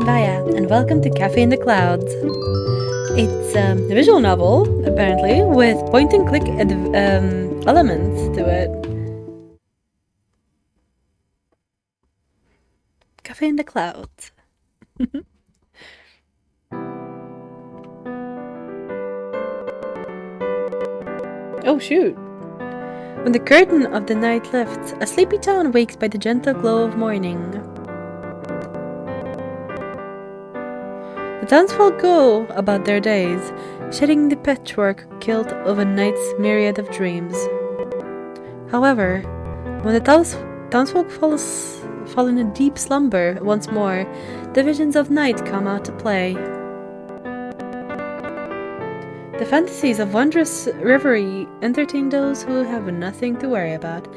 Vaya, and welcome to Cafe in the Clouds. It's a visual novel, apparently, with point-and-click elements to it. Cafe in the Clouds. Oh shoot! When the curtain of the night lifts, a sleepy town wakes by the gentle glow of morning. The townsfolk go about their days, shedding the patchwork kilt of a night's myriad of dreams. However, when the townsfolk fall in a deep slumber once more, the visions of night come out to play. The fantasies of wondrous reverie entertain those who have nothing to worry about.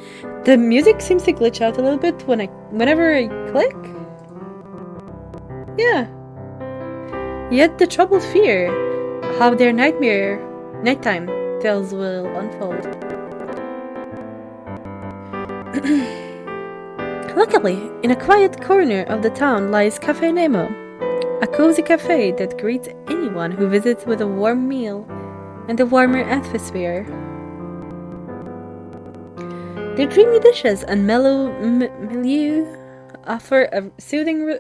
The music seems to glitch out a little bit whenever I click. Yeah. Yet the troubled fear how their nighttime tales will unfold. Luckily, in a quiet corner of the town lies Cafe Nemo, a cozy cafe that greets anyone who visits with a warm meal and a warmer atmosphere. Their dreamy dishes and mellow milieu offer a soothing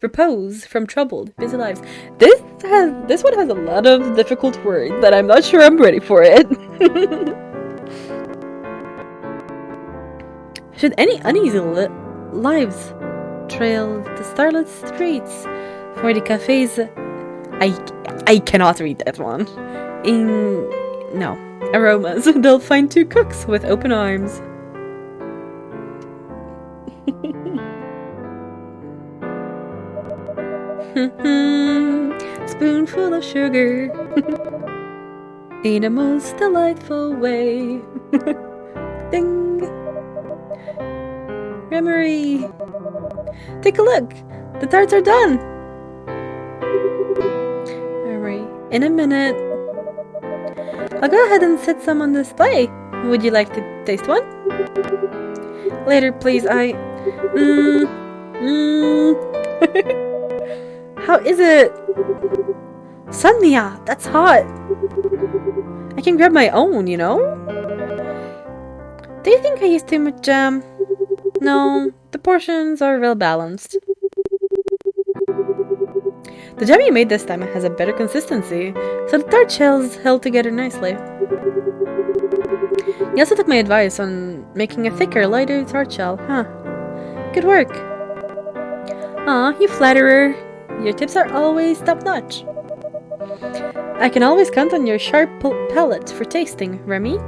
repose from troubled, busy lives. This one has a lot of difficult words that I'm not sure I'm ready for it. Should any uneasy lives trail the starlit streets for the cafes? I cannot read that one. Aromas. They'll find two cooks with open arms. Spoonful of sugar in a most delightful way. Ding! Memory! Take a look! The tarts are done! Memory. In a minute. I'll go ahead and set some on display. Would you like to taste one? Later, please. How is it? Sanya, that's hot. I can grab my own, you know? Do you think I used too much jam? No, the portions are well balanced. The jam you made this time has a better consistency, so the tart shells held together nicely. You also took my advice on making a thicker, lighter tart shell, huh? Good work. Aw, you flatterer. Your tips are always top-notch. I can always count on your sharp palate for tasting, Remy.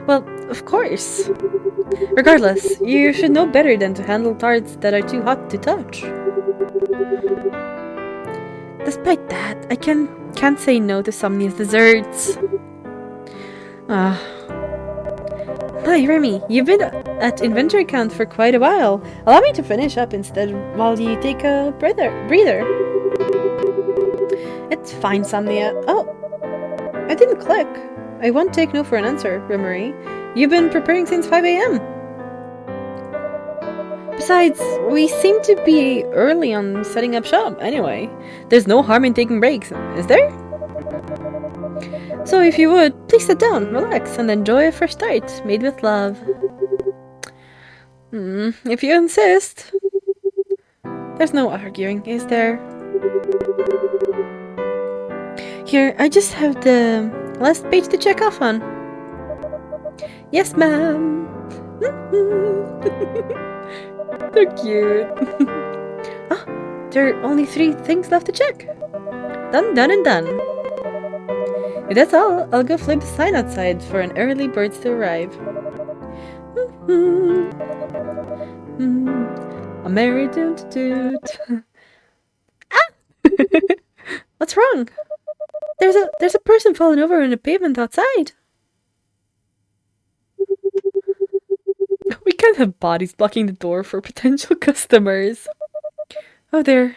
Well, of course. Regardless, you should know better than to handle tarts that are too hot to touch. Despite that, I can't say no to Somnia's desserts. Hi, Remy, you've been at inventory count for quite a while. Allow me to finish up instead while you take a breather. It's fine, Somnia. Oh, I didn't click. I won't take no for an answer, Remery. You've been preparing since 5 a.m. Besides, we seem to be early on setting up shop anyway. There's no harm in taking breaks, is there? So if you would, please sit down, relax, and enjoy a fresh tart made with love. If you insist. There's no arguing, is there? Here, I just have the last page to check off on. Yes, ma'am. They're cute. There are only 3 things left to check. Done, and done. If that's all, I'll go flip the sign outside for an early birds to arrive. A merry toot toot. What's wrong? There's a person falling over on the pavement outside. We can't have bodies blocking the door for potential customers. Oh, there.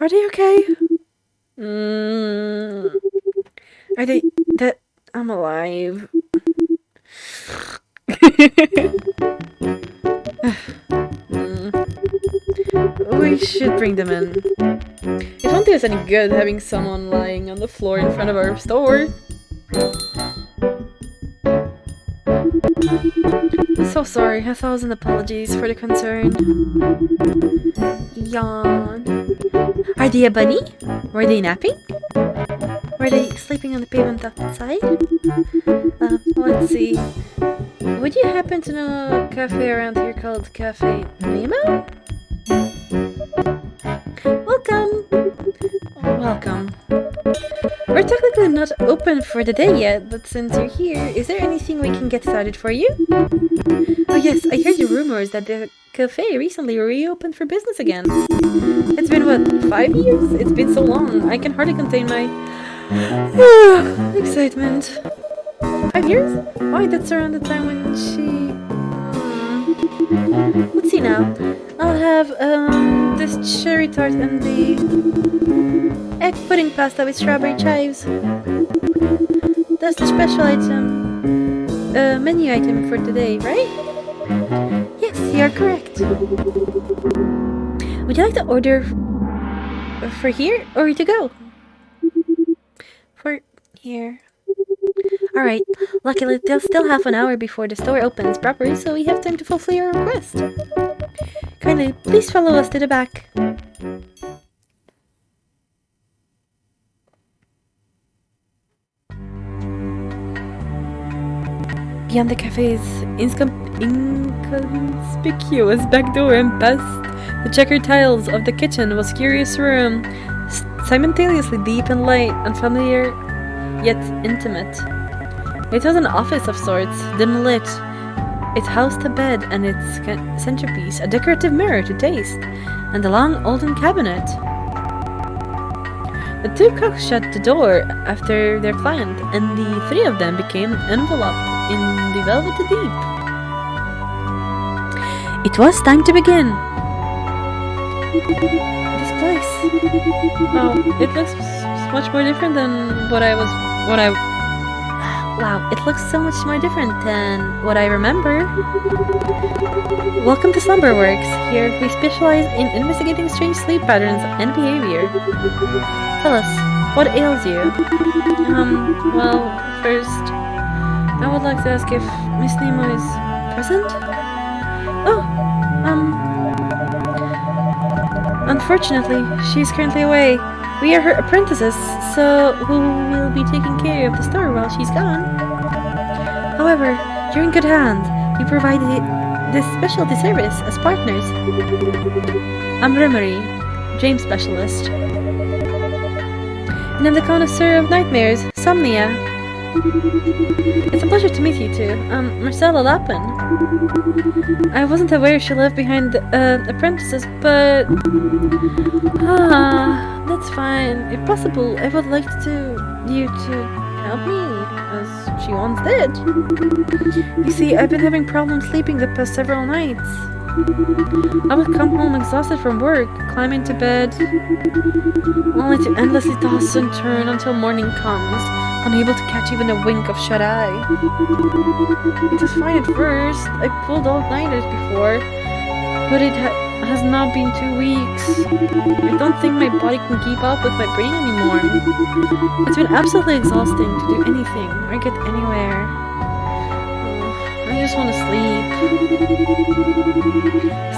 Are they okay? Are they... that... I'm alive. We should should bring them in. It won't do us any good having someone lying on the floor in front of our store. I'm so sorry. 1,000 apologies for the concern. Yawn. Are they a bunny? Were they napping? Were they sleeping on the pavement outside? Let's see. Would you happen to know a cafe around here called Cafe Nemo? Welcome! Welcome. We're technically not open for the day yet, but since you're here, is there anything we can get started for you? Oh yes, I heard the rumors that the cafe recently reopened for business again. It's been, what, 5 years? It's been so long, I can hardly contain my excitement. 5 years? Why, that's around the time when she... Let's see now. I'll have this cherry tart and the egg pudding pasta with strawberry chives. That's the special item, menu item for today, right? Yes, you're correct. Would you like to order for here or to go? For here. Alright, luckily they'll still have an hour before the store opens properly, so we have time to fulfill your request. Kindly, please follow us to the back. Beyond the cafe's inconspicuous back door and past the checkered tiles of the kitchen was a curious room, simultaneously deep and light, unfamiliar yet intimate. It was an office of sorts, dim lit. It housed a bed and its centerpiece, a decorative mirror to taste, and a long olden cabinet. The two cooks shut the door after their client, and the three of them became enveloped in the velvety deep. It was time to begin. This place. Oh, it looks much more different than Wow, it looks so much more different than what I remember. Welcome to Slumberworks. Here we specialize in investigating strange sleep patterns and behavior. Tell us, what ails you? Well, first, I would like to ask if Miss Nemo is present? Oh, unfortunately, she's currently away. We are her apprentices, so who will be taking care of the store while she's gone? However, you're in good hands. We provide this specialty service as partners. I'm Remery, dream specialist. And I'm the connoisseur of nightmares, Somnia. It's a pleasure to meet you two. Marcella Lappen. I wasn't aware she left behind apprentices, but... that's fine. If possible, I would like you to help me, as she once did. You see, I've been having problems sleeping the past several nights. I would come home exhausted from work, climb into bed, only to endlessly toss and turn until morning comes, unable to catch even a wink of shut-eye. It was fine at first. I pulled all-nighters before, but it has now been 2 weeks. I don't think my body can keep up with my brain anymore. It's been absolutely exhausting to do anything or get anywhere. I just want to sleep.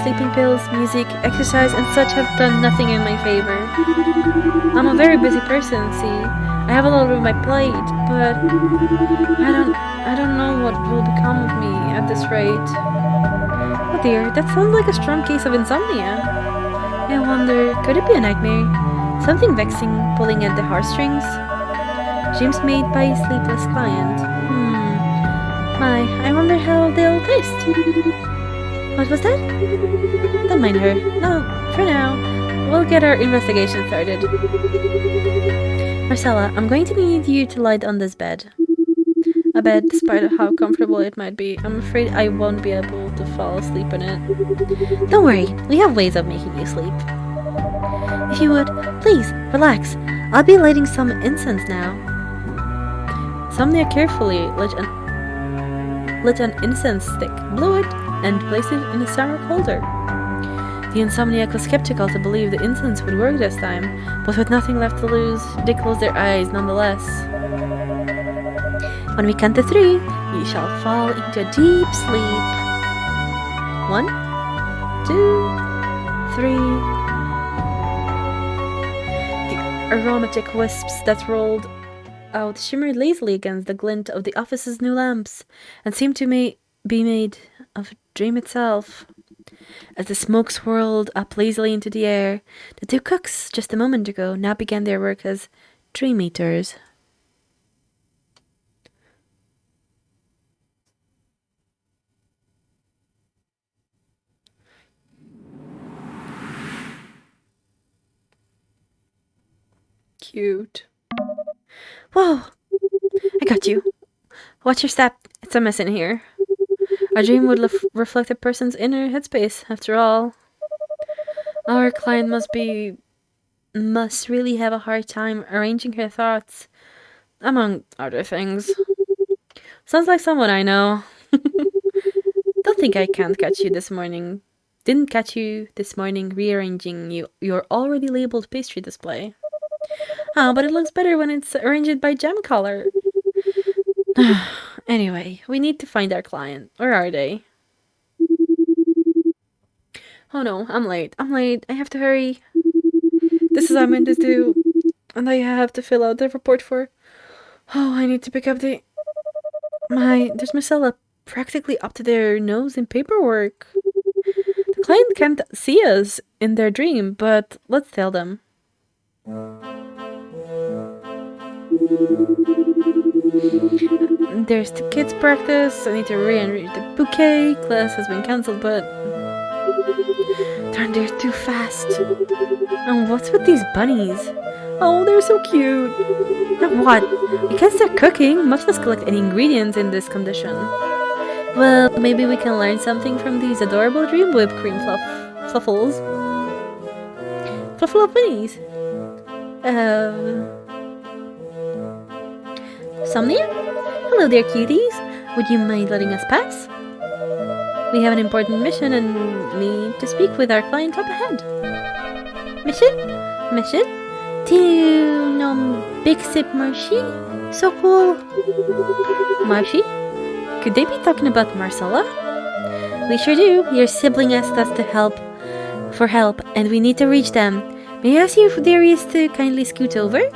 Sleeping pills, music, exercise, and such have done nothing in my favor. I'm a very busy person, see. I have a lot on my plate, but I don't know what will become of me at this rate. Oh dear, that sounds like a strong case of insomnia. I wonder, could it be a nightmare? Something vexing, pulling at the heartstrings? Dreams made by a sleepless client. My, I wonder how they'll taste. What was that? Don't mind her. No, for now, we'll get our investigation started. Marcella, I'm going to need you to lie on this bed. A bed, despite how comfortable it might be, I'm afraid I won't be able to fall asleep in it. Don't worry, we have ways of making you sleep. If you would, please, relax. I'll be lighting some incense now. Somnia carefully lit an incense stick, blew it, and placed it in a ceramic holder. The insomniac was skeptical to believe the incense would work this time, but with nothing left to lose, they closed their eyes nonetheless. When we count to 3, you shall fall into a deep sleep. 1, 2, 3. The aromatic wisps that rolled out shimmered lazily against the glint of the office's new lamps, and seemed to be made of dream itself. As the smoke swirled up lazily into the air, the 2 cooks, just a moment ago, now began their work as dream eaters. Cute. Whoa! I got you. Watch your step. It's a mess in here. A dream would reflect a person's inner headspace, after all. Our client must really have a hard time arranging her thoughts, among other things. Sounds like someone I know. Don't think I can't catch you this morning. Didn't catch you this morning rearranging your already labeled pastry display. Ah, but it looks better when it's arranged by gem color. Anyway, we need to find our client. Where are they? Oh no, I'm late. I have to hurry. This is what I meant to do. And I have to fill out the report for... Oh, I need to pick up there's Marcella practically up to their nose in paperwork. The client can't see us in their dream, but let's tell them. There's the kids' practice. I need to re-enrich the bouquet. Class has been cancelled, but... Darn, they're too fast. Oh, what's with these bunnies? Oh, they're so cute. Now what? We can't start cooking, much less collect any ingredients in this condition. Well, maybe we can learn something from these adorable dream whipped cream fluffles. Fluffle bunnies. Somnia? Hello there, cuties. Would you mind letting us pass? We have an important mission and need to speak with our client up ahead. Mission? Mission? Do you know Big Sip Marshy? So cool. Marshy? Could they be talking about Marcella? We sure do. Your sibling asked us for help, and we need to reach them. May I ask you if there is to kindly scoot over?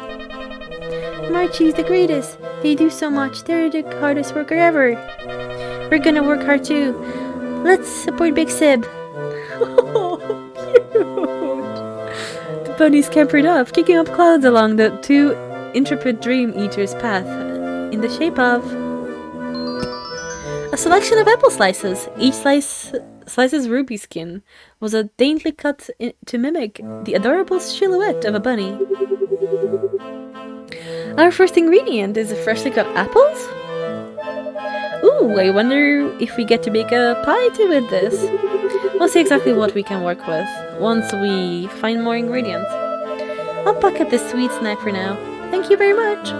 Marchie's the greatest. They do so much. They're the hardest worker ever. We're gonna work hard too. Let's support Big Sib. Oh, cute. The bunny scampered off, kicking up clouds along the 2 intrepid dream eaters' path in the shape of a selection of apple slices. Each slice's ruby skin was a daintily cut to mimic the adorable silhouette of a bunny. Our first ingredient is freshly cut apples. Ooh, I wonder if we get to make a pie too with this. We'll see exactly what we can work with once we find more ingredients. I'll pocket this sweet snack for now. Thank you very much.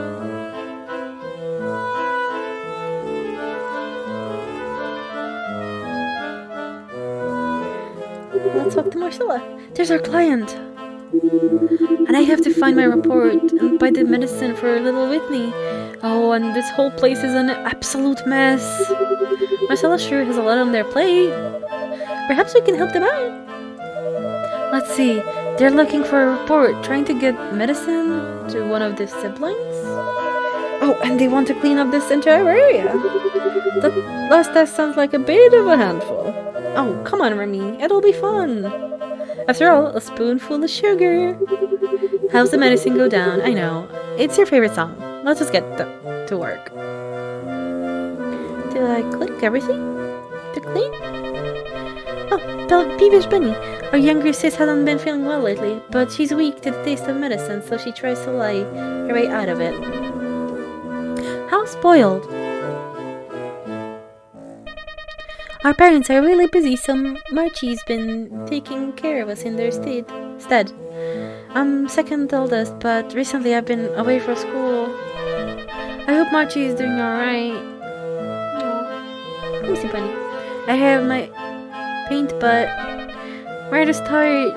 Let's talk to Marcella. There's our client. And I have to find my report and buy the medicine for little Whitney. Oh, and this whole place is an absolute mess. Marcella sure has a lot on their plate. Perhaps we can help them out. Let's see. They're looking for a report, trying to get medicine to one of their siblings. Oh, and they want to clean up this entire area. That last test sounds like a bit of a handful. Oh, come on, Remy. It'll be fun. After all, a spoonful of sugar. How's the medicine go down? I know. It's your favorite song. Let's just get to work. Did I click everything? To clean? Oh, peevish bunny. Our younger sis hasn't been feeling well lately, but she's weak to the taste of medicine, so she tries to lie her way out of it. How spoiled. Our parents are really busy, so Marchie's been taking care of us in their stead. I'm second oldest, but recently I've been away from school. I hope Marchie is doing alright. Oh, Lucy Bunny. I have my paint, but Where to start?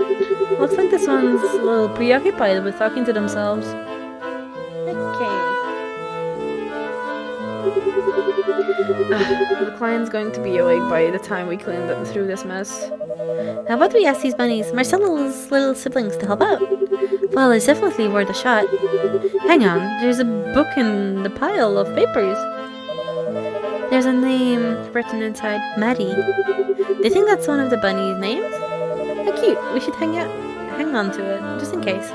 Looks like this one's a little preoccupied with talking to themselves. Okay. The client's going to be awake by the time we clean through this mess. How about we ask these bunnies, Marcella's little siblings, to help out? Well, it's definitely worth a shot. Hang on, there's a book in the pile of papers. There's a name written inside, Maddie. Do you think that's one of the bunnies' names? How cute. We should hang on to it, just in case.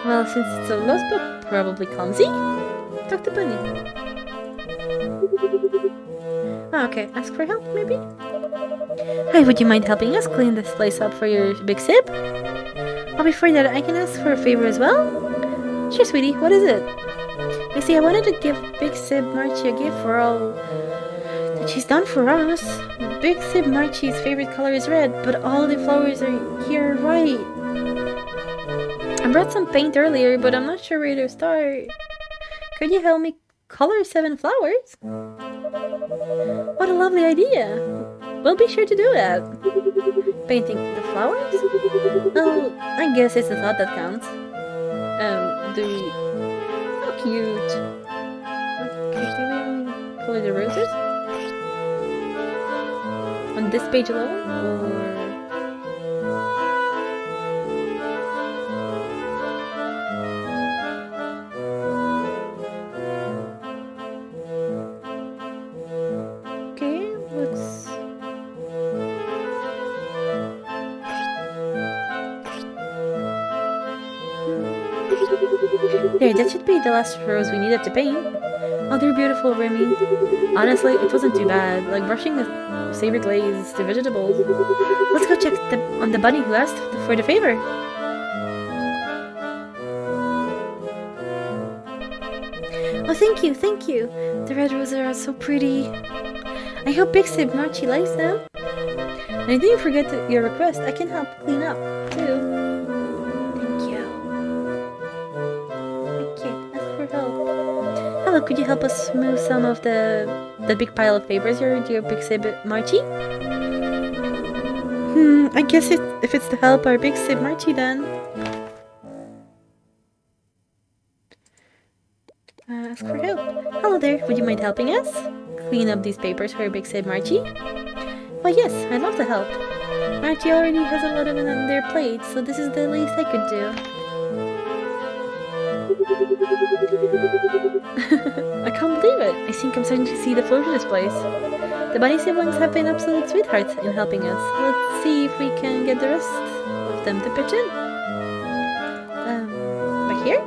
Well, since it's a lost book, probably clumsy. Talk to Bunny. Oh, okay, ask for help, maybe? Hi, would you mind helping us clean this place up for your big sib? Oh, before that, I can ask for a favor as well? Sure, sweetie, what is it? You see, I wanted to give Big Sib Marchie a gift for all that she's done for us. Big Sib Marchie's favorite color is red, but all the flowers here are white. I brought some paint earlier, but I'm not sure where to start. Could you help me color 7 flowers? What a lovely idea! We'll be sure to do that. Painting the flowers? Well, I guess it's the thought that counts. How cute. Okay, do we only color the roses? On this page alone? Or... There, that should be the last rose we needed to paint. Oh, they're beautiful, Remy. Honestly, it wasn't too bad. Like brushing the savory glaze to vegetables. Let's go check on the bunny who asked for the favor. Oh, thank you, thank you. The red roses are so pretty. I hope Big Sib Marchie likes them. And I didn't forget your request. I can help clean up, too. Hello, could you help us move some of the big pile of papers here, dear Big Sib Marchie? I guess if it's to help our Big Sib Marchie, then. Ask for help. Hello there, would you mind helping us? Clean up these papers for Big Sib Marchie? Why yes, I'd love to help. Marchie already has a lot of it on their plate, so this is the least I could do. I can't believe it. I think I'm starting to see the flow to this place. The bunny siblings have been absolute sweethearts in helping us. Let's see if we can get the rest of them to pitch in. Back here?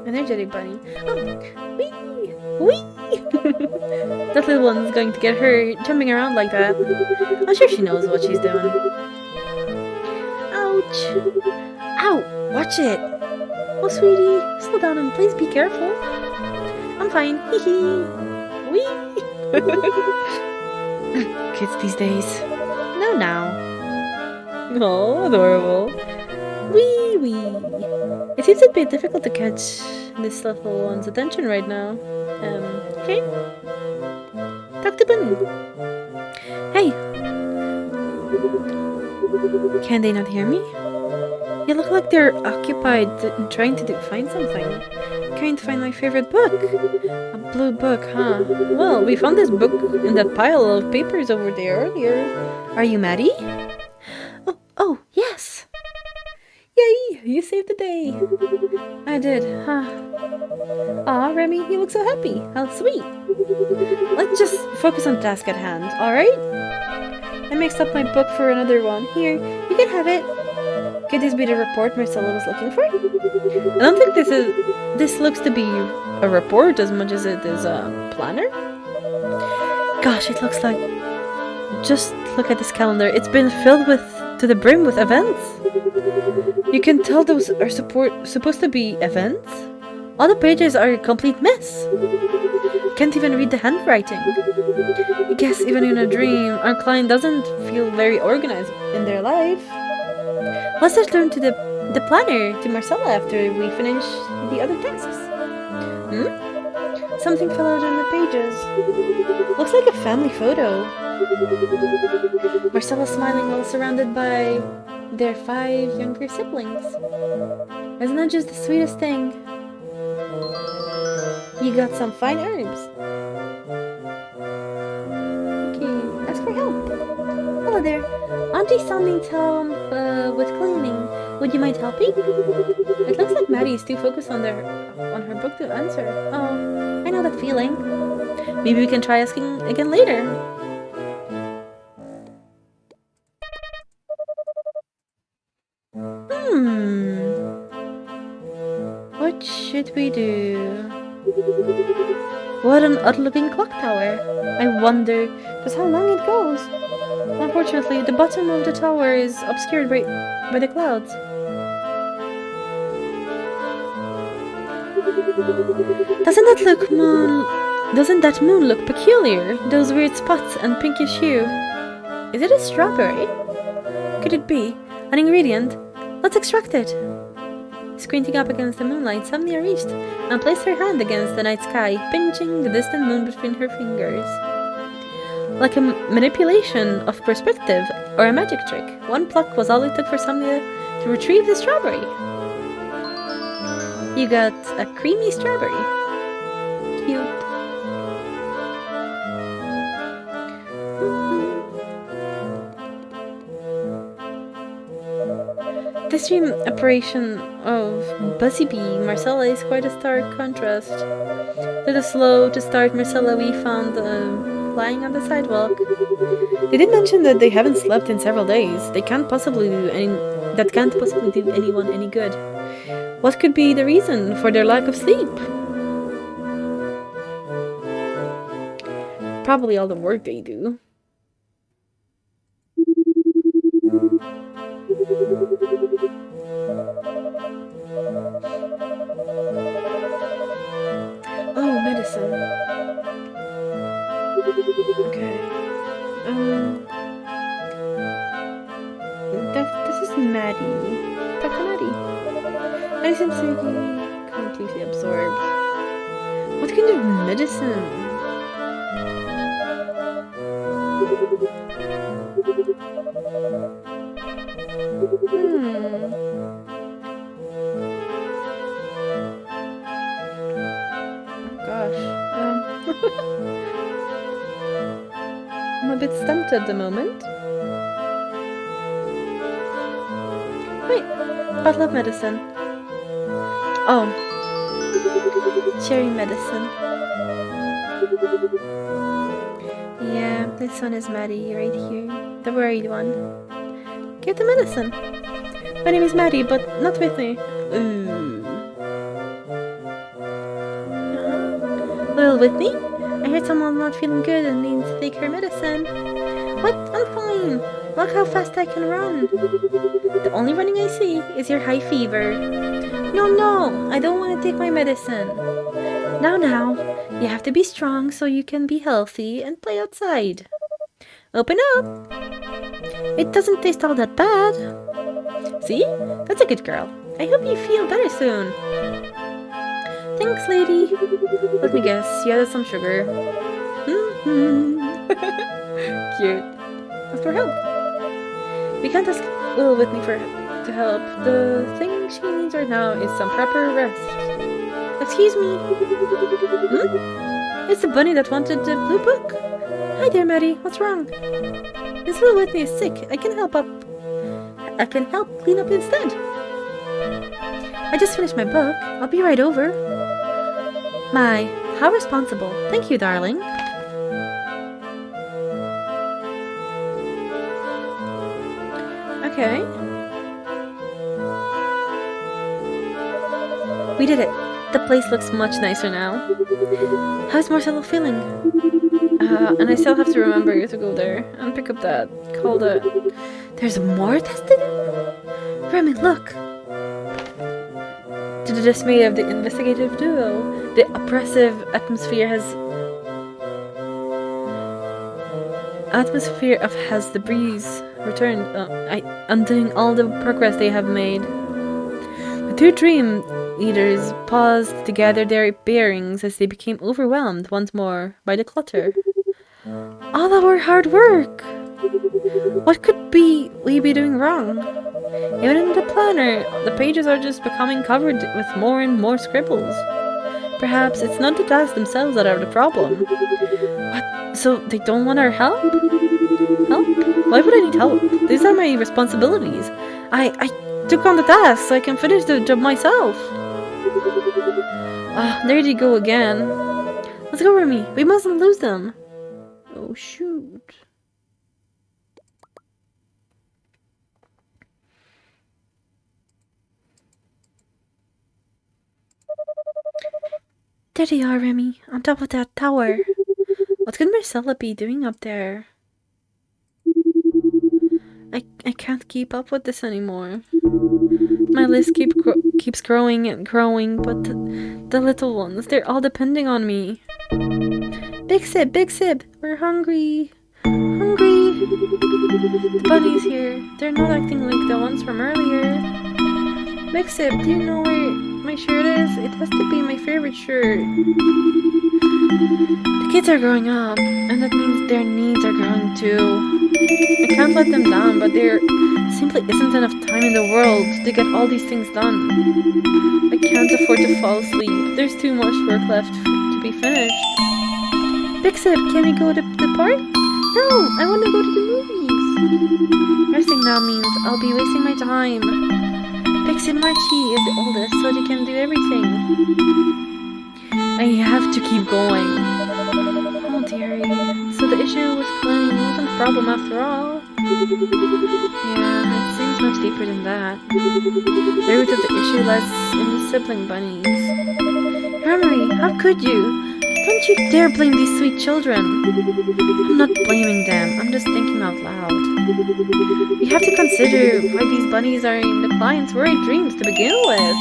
Energetic bunny. Oh, wee! Wee! That little one's going to get her jumping around like that. I'm sure she knows what she's doing. Ouch! Ow! Watch it! Oh, sweetie, slow down and please be careful. I'm fine. Hee hee. Wee! Kids these days. No, now. Oh, adorable. Wee wee. It seems a bit difficult to catch this little one's attention right now. Okay. Talk to Bunny. Hey. Can they not hear me? You look like they're occupied trying to find something. Can't find my favorite book. A blue book, huh? Well, we found this book in that pile of papers over there earlier. Are you Maddie? Oh, yes! Yay! You saved the day. I did, huh? Aw, Remy, you look so happy. How sweet. Let's just focus on the task at hand, alright? I mixed up my book for another one. Here, you can have it. Could this be the report Marcella was looking for? I don't think this looks to be a report as much as it is a planner. Gosh, it looks like... Just look at this calendar. It's been filled to the brim with events. You can tell those are supposed to be events. All the pages are a complete mess. Can't even read the handwriting. I guess even in a dream, our client doesn't feel very organized in their life. Let's just learn to the planner to Marcella after we finish the other tasks. Something fell out of the pages. Looks like a family photo. Marcella's smiling while surrounded by their 5 younger siblings. Isn't that just the sweetest thing? You got some fine herbs. Okay, ask for help. Hello there. Auntie saw me home with cleaning. Would you mind helping? It looks like Maddie is too focused on her book to answer. Oh, I know that feeling. Maybe we can try asking again later. What should we do? What an odd-looking clock tower. I wonder just how long it goes. Unfortunately, the bottom of the tower is obscured by the clouds. Doesn't that moon look peculiar? Those weird spots and pinkish hue. Is it a strawberry? Could it be an ingredient? Let's extract it. Squinting up against the moonlight, Samnia reached and placed her hand against the night sky, pinching the distant moon between her fingers. Like a manipulation of perspective or a magic trick, one pluck was all it took for Samnia to retrieve the strawberry. You got a creamy strawberry. Cute. This dream apparition of Buzzy Bee Marcella is quite a stark contrast to the slow-to-start Marcella we found lying on the sidewalk. They did mention that they haven't slept in several days. That can't possibly do anyone any good. What could be the reason for their lack of sleep? Probably all the work they do. Oh, medicine. Okay. This is Maddie. Dr. Maddie. I seem to be completely absorbed. What kind of medicine? I'm a bit stumped at the moment. Wait, bottle of medicine. Oh, cherry medicine. Yeah, this one is Maddie right here, the worried one. Get the medicine. My name is Maddie, but not with me. Ooh. Little Whitney? I heard someone's not feeling good and needs to take her medicine. What? I'm fine. Look how fast I can run. The only running I see is your high fever. No, I don't want to take my medicine. Now, you have to be strong so you can be healthy and play outside. Open up. It doesn't taste all that bad. See? That's a good girl. I hope you feel better soon. Thanks, lady. Let me guess, you added some sugar. Cute. Ask for help. We can't ask Little Whitney to help. The thing she needs right now is some proper rest. Excuse me. It's the bunny that wanted the blue book. Hi there, Maddie. What's wrong? Miss Little Whitney is sick. I can help clean up instead. I just finished my book. I'll be right over. My, how responsible. Thank you, darling. Okay. We did it. The place looks much nicer now. How's Marcelo feeling? And I still have to remember to go there and pick up that called a... There's more tested? Remy, look! To the dismay of the investigative duo, the oppressive atmosphere has the breeze returned, undoing all the progress they have made. The two dream leaders paused to gather their bearings as they became overwhelmed once more by the clutter. All our hard work! What could we be doing wrong? Even in the planner, the pages are just becoming covered with more and more scribbles. Perhaps it's not the tasks themselves that are the problem. What? So they don't want our help? Help? Why would I need help? These are my responsibilities. I took on the task so I can finish the job myself. There they go again. Let's go, Remy. We mustn't lose them. Oh, shoot. There they are, Remy, on top of that tower. What could Marcella be doing up there? I can't keep up with this anymore. My list keeps growing and growing, but the little ones, they're all depending on me. Big Sib, we're hungry. Hungry. The bunny's here. They're not acting like the ones from earlier. Big Sib, do you know where my shirt is? It has to be my favorite shirt. The kids are growing up, and that means their needs are growing too. I can't let them down, but there simply isn't enough time in the world to get all these things done. I can't afford to fall asleep. There's too much work left to be finished. Big Sib, can we go to the park? No, I want to go to the movies. Resting now means I'll be wasting my time. Big Sib Marchie is the oldest, so they can do everything. I have to keep going. Oh dearie. So the issue with cloning wasn't a problem after all. Yeah, it seems much deeper than that. The root of the issue lies in the sibling bunnies. Harmony, how could you? Don't you dare blame these sweet children. I'm not blaming them, I'm just thinking out loud. We have to consider why these bunnies are in the client's worried dreams to begin with.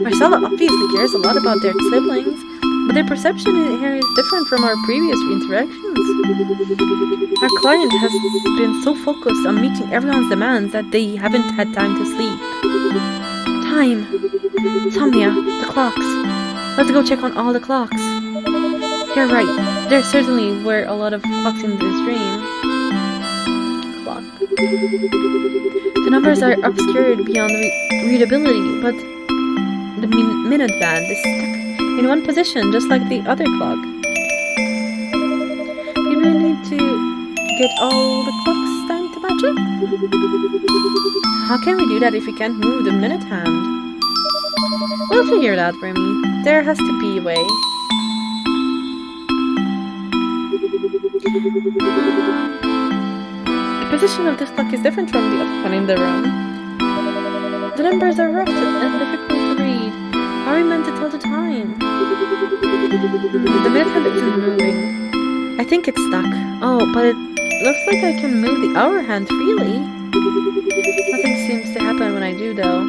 Marcella obviously cares a lot about their siblings, but their perception here is different from our previous interactions. Our client has been so focused on meeting everyone's demands that they haven't had time to sleep. Time. Somnia, the clocks. Let's go check on all the clocks. You're right. There certainly were a lot of clocks in this dream. Clock. The numbers are obscured beyond readability, but the minute band is stuck in one position, just like the other clock. We really need to get all the clocks time to match up. How can we do that if we can't move the minute hand? We'll figure it out, Remy. There has to be a way. The position of this clock is different from the other one in the room. The numbers are rough and difficult to read. How are we meant to tell the time? The minute hand isn't moving. I think it's stuck. Oh, but it looks like I can move the hour hand freely. Nothing seems to happen when I do, though.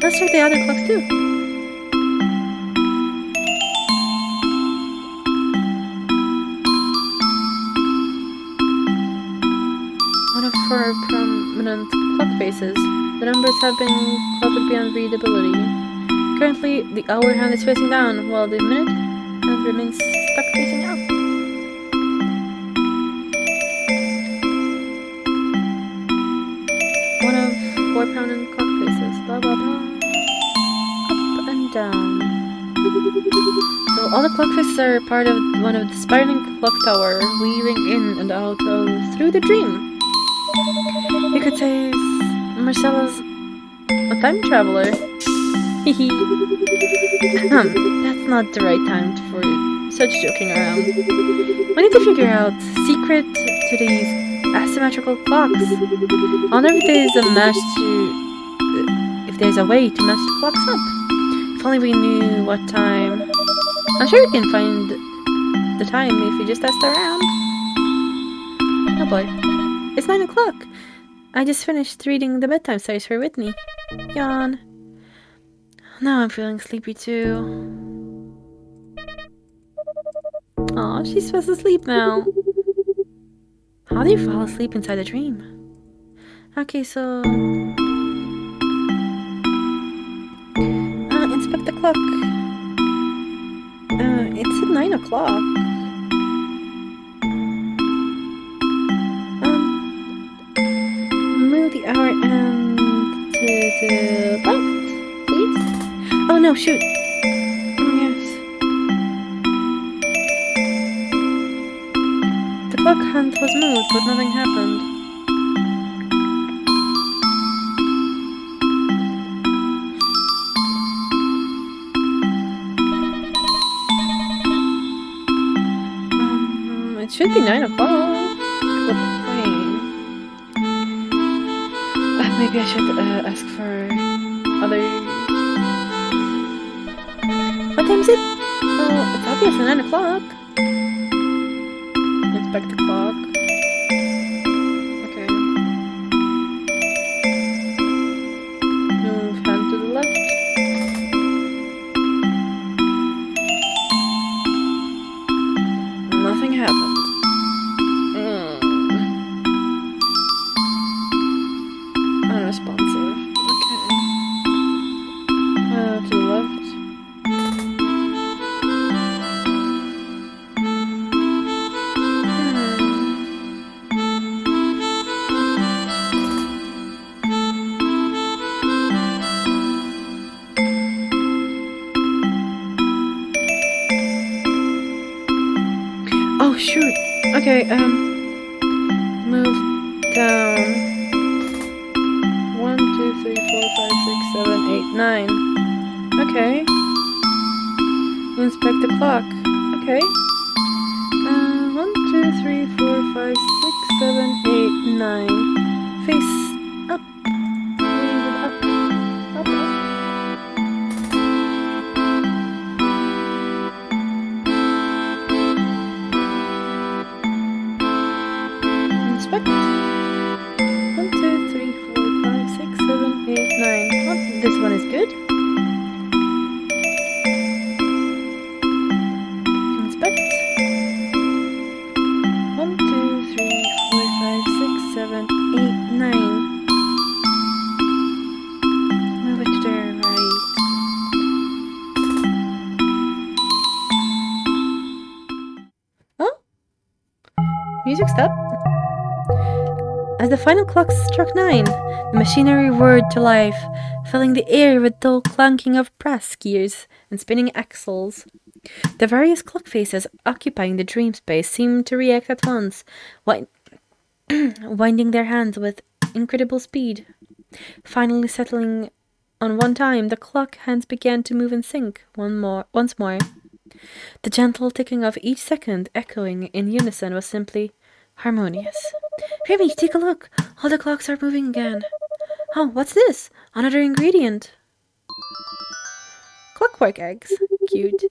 Let's check the other clocks, too. One of four prominent clock faces. The numbers have been clouded beyond readability. Currently, the hour hand is facing down, while the minute hand remains stuck facing up. One of four prominent clock faces. Blah blah blah. Up and down. So all the clock faces are part of one of the spiraling clock tower, weaving in and out through the dream. You could say Marcella's a time traveler. Hehe. That's not the right time for such joking around. We need to figure out secret to these asymmetrical clocks. I wonder if there's a way to match the clocks up. If only we knew what time. I'm sure we can find the time if we just asked around. Oh boy. It's 9 o'clock. I just finished reading the bedtime stories for Whitney. Yawn. Now I'm feeling sleepy too. Aw, she's fast asleep now. How do you fall asleep inside a dream? Okay, so... clock? It's at 9 o'clock. Move the hour and to the left, please. Oh no, shoot. Oh yes. The clock hand was moved, but nothing happened. It should be 9 o'clock. Maybe I should ask for others. What time is it? Oh, it's obviously 9 o'clock. Inspect the clock. Okay. Move hand to the left. Nothing happened. Unresponsive. Okay. To the left. Oh shoot. Okay, move down. 1, 2, 3, 4, 5, 6, 7, 8, 9. Okay. Inspect the clock. Okay. 1, 2, 3, 4, 5, 6, 7, 8, 9. Face up. Up. Inspect. 1, 2, 3, 4, 5, 6, 7, 8, 9. Oh, this one is good. Inspect. 1, 2, 3, 4, 5, 6, 7, 8, 9. Move it to the right. Oh? Music stopped. As the final clock struck 9, the machinery whirred to life, filling the air with dull clanking of brass gears and spinning axles. The various clock faces occupying the dream space seemed to react at once, winding their hands with incredible speed. Finally settling on one time, the clock hands began to move in sync once more. The gentle ticking of each second echoing in unison was simply harmonious. Remy, take a look. All the clocks are moving again. Oh, what's this? Another ingredient. Clockwork eggs. Cute.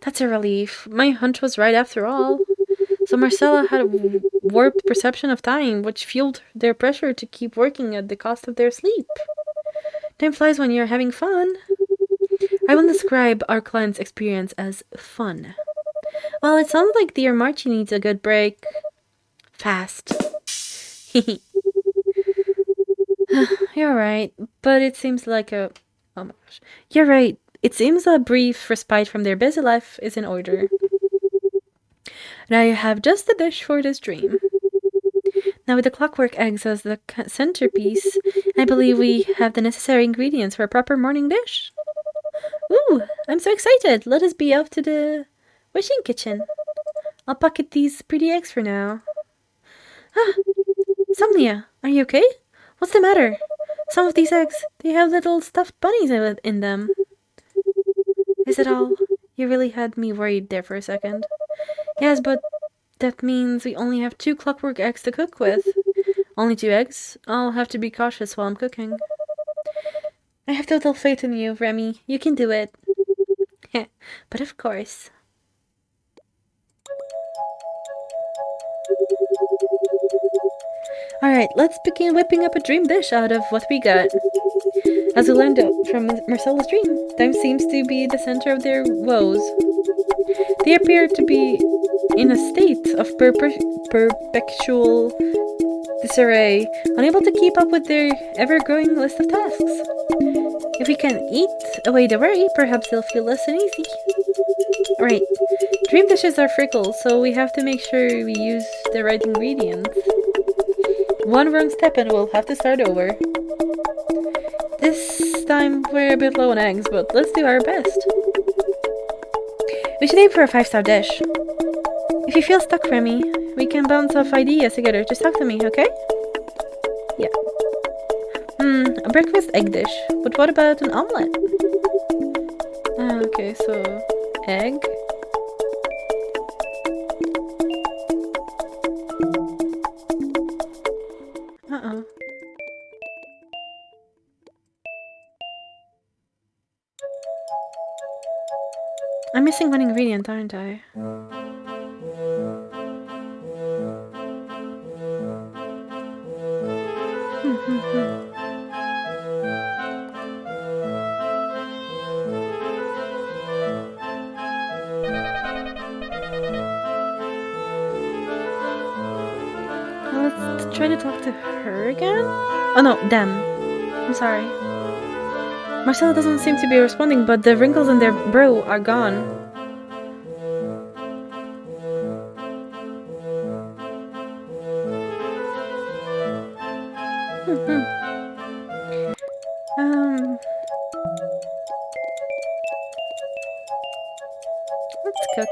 That's a relief. My hunch was right after all. So Marcella had a warped perception of time, which fueled their pressure to keep working at the cost of their sleep. Time flies when you're having fun. I will describe our client's experience as fun. Well, it sounds like dear Marchie needs a good break. Fast. You're right, but it seems like a... Oh my gosh. You're right. It seems a brief respite from their busy life is in order. Now you have just the dish for this dream. Now with the clockwork eggs as the centerpiece, I believe we have the necessary ingredients for a proper morning dish. Ooh, I'm so excited. Let us be off to the wishing kitchen. I'll pocket these pretty eggs for now. Ah, Somnia, are you okay? What's the matter? Some of these eggs, they have little stuffed bunnies in them. Is it all? You really had me worried there for a second. Yes, but that means we only have 2 clockwork eggs to cook with. Only 2 eggs? I'll have to be cautious while I'm cooking. I have total faith in you, Remy. You can do it. But of course. Alright, let's begin whipping up a dream dish out of what we got. As we learned from Marcella's dream, time seems to be the center of their woes. They appear to be in a state of perpetual disarray, unable to keep up with their ever-growing list of tasks. If we can eat away the worry, perhaps they'll feel less uneasy. Right. Dream dishes are fickle, so we have to make sure we use the right ingredients. One wrong step and we'll have to start over. This time we're a bit low on eggs, but let's do our best. We should aim for a 5-star dish. If you feel stuck, Remy, we can bounce off ideas together. Just talk to me, okay? Yeah. A breakfast egg dish. But what about an omelette? Okay, so egg. I'm missing one ingredient, aren't I? Let's try to talk to her again? Oh no, them. I'm sorry. Marcella doesn't seem to be responding, but the wrinkles in their brow are gone. Let's cook.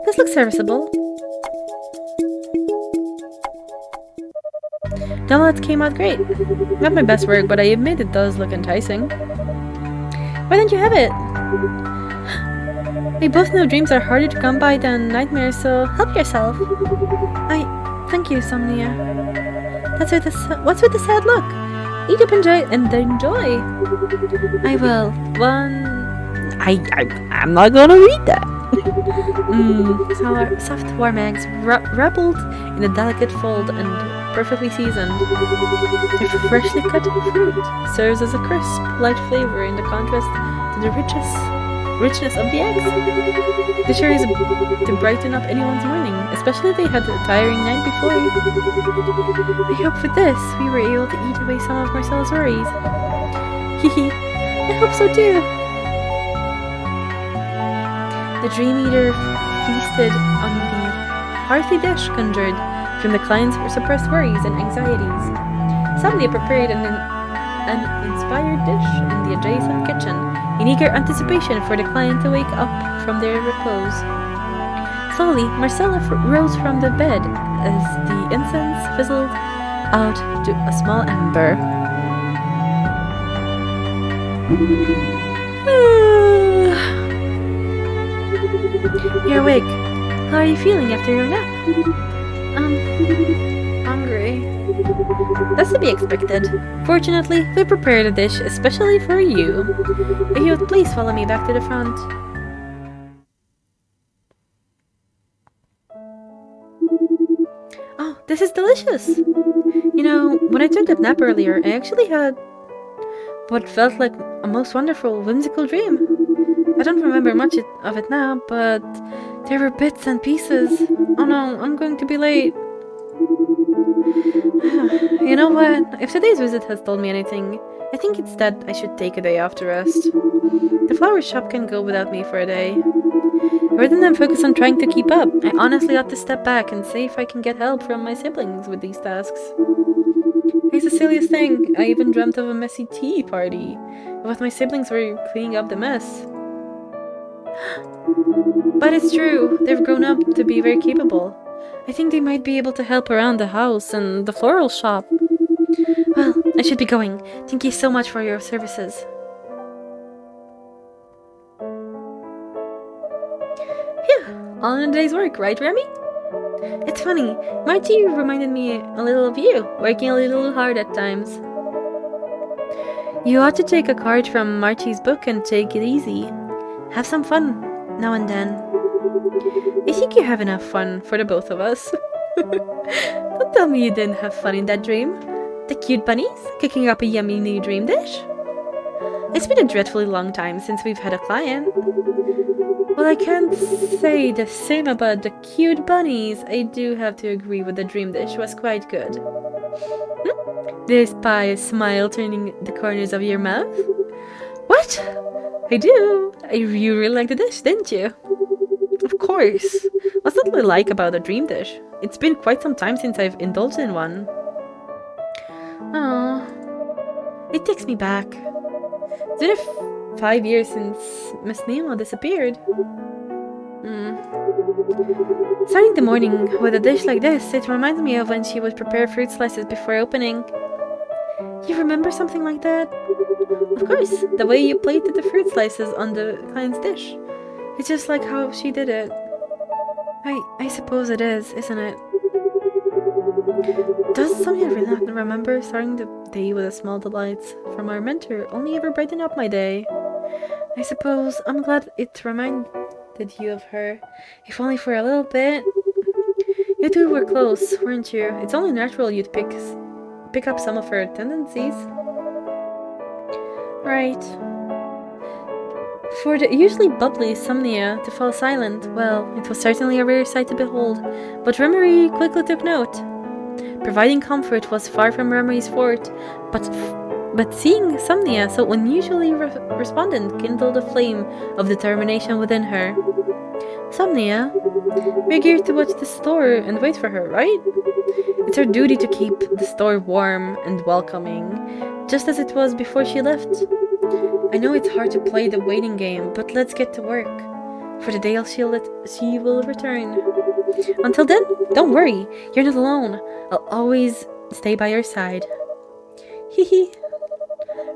This looks serviceable. The omelette came out great. Not my best work, but I admit it does look enticing. Why don't you have it? We both know dreams are harder to come by than nightmares, so help yourself. Thank you, Somnia. What's with the sad look? Eat up and enjoy. I will. I'm not gonna read that. Soft warm eggs wrappled in a delicate fold and perfectly seasoned. The freshly cut fruit serves as a crisp, light flavor in the contrast to the richness of the eggs. The sure is to brighten up anyone's morning, especially if they had a tiring night before. I hope with this we were able to eat away some of Marcella's worries. Hehe, I hope so too. The Dream Eater feasted on the hearty dish conjured from the client's suppressed worries and anxieties. Somebody prepared an inspired dish in the adjacent kitchen, in eager anticipation for the client to wake up from their repose. Slowly, Marcella rose from the bed as the incense fizzled out to a small ember. You're awake. How are you feeling after your nap? Hungry. That's to be expected. Fortunately, we prepared a dish especially for you. If you would please follow me back to the front. Oh, this is delicious! You know, when I took that nap earlier, I actually had what felt like a most wonderful, whimsical dream. I don't remember much of it now, but there were bits and pieces. Oh no, I'm going to be late. You know what? If today's visit has told me anything, I think it's that I should take a day off to rest. The flower shop can go without me for a day. Rather than focus on trying to keep up, I honestly ought to step back and see if I can get help from my siblings with these tasks. It's the silliest thing. I even dreamt of a messy tea party, with my siblings were cleaning up the mess. But it's true, they've grown up to be very capable. I think they might be able to help around the house and the floral shop. Well, I should be going. Thank you so much for your services. Phew, all in a day's work, right, Remy? It's funny, Marty reminded me a little of you, working a little hard at times. You ought to take a card from Marty's book and take it easy. Have some fun, now and then. I think you have enough fun for the both of us. Don't tell me you didn't have fun in that dream. The cute bunnies, cooking up a yummy new dream dish. It's been a dreadfully long time since we've had a client. Well, I can't say the same about the cute bunnies. I do have to agree with the dream dish was quite good. The spy, a smile turning the corners of your mouth. What? I do. You really liked the dish, didn't you? Of course. What's not to like about a dream dish? It's been quite some time since I've indulged in one. Oh, it takes me back. It's been 5 years since Miss Nemo disappeared. Starting the morning with a dish like this, it reminds me of when she would prepare fruit slices before opening. You remember something like that? Of course, the way you plated the fruit slices on the client's dish. It's just like how she did it. I suppose it is, isn't it? Does Sonia really not remember starting the day with a small delights from our mentor only ever brighten up my day? I suppose I'm glad it reminded you of her, if only for a little bit. You two were close, weren't you? It's only natural you'd pick up some of her tendencies. Right. For the usually bubbly Somnia to fall silent, well, it was certainly a rare sight to behold, but Remery quickly took note. Providing comfort was far from Remery's forte, but seeing Somnia so unusually respondent kindled a flame of determination within her. Somnia, we're geared to watch the store and wait for her, right? It's our duty to keep the store warm and welcoming, just as it was before she left. I know it's hard to play the waiting game, but let's get to work. For the day she will return. Until then, don't worry, you're not alone. I'll always stay by your side. Hee hee.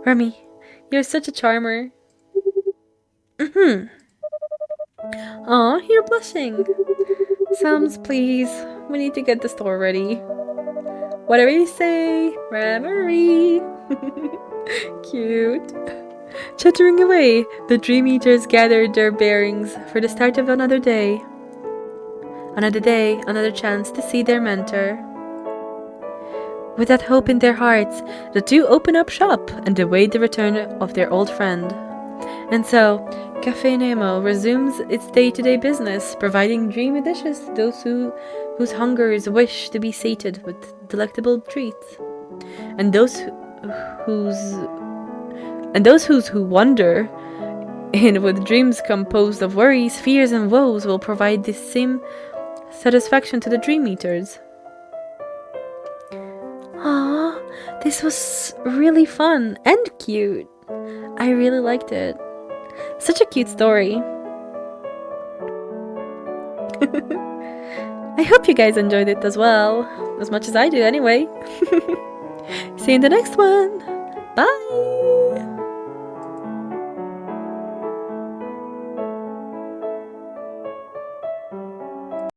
Remy, you're such a charmer. Aw, you're blushing. Sams, please. We need to get the store ready. Whatever you say, Reverie. Cute. Chattering away, the Dream Eaters gathered their bearings for the start of another day. Another day, another chance to see their mentor. With that hope in their hearts, the two open up shop and await the return of their old friend. And so, Café Nemo resumes its day-to-day business, providing dreamy dishes to those whose hungers wish to be sated with delectable treats, and those who wonder, and with dreams composed of worries, fears, and woes, will provide the same satisfaction to the Dream Eaters. Aww, this was really fun and cute. I really liked it. Such a cute story. I hope you guys enjoyed it as well, as much as I do anyway. See you in the next one.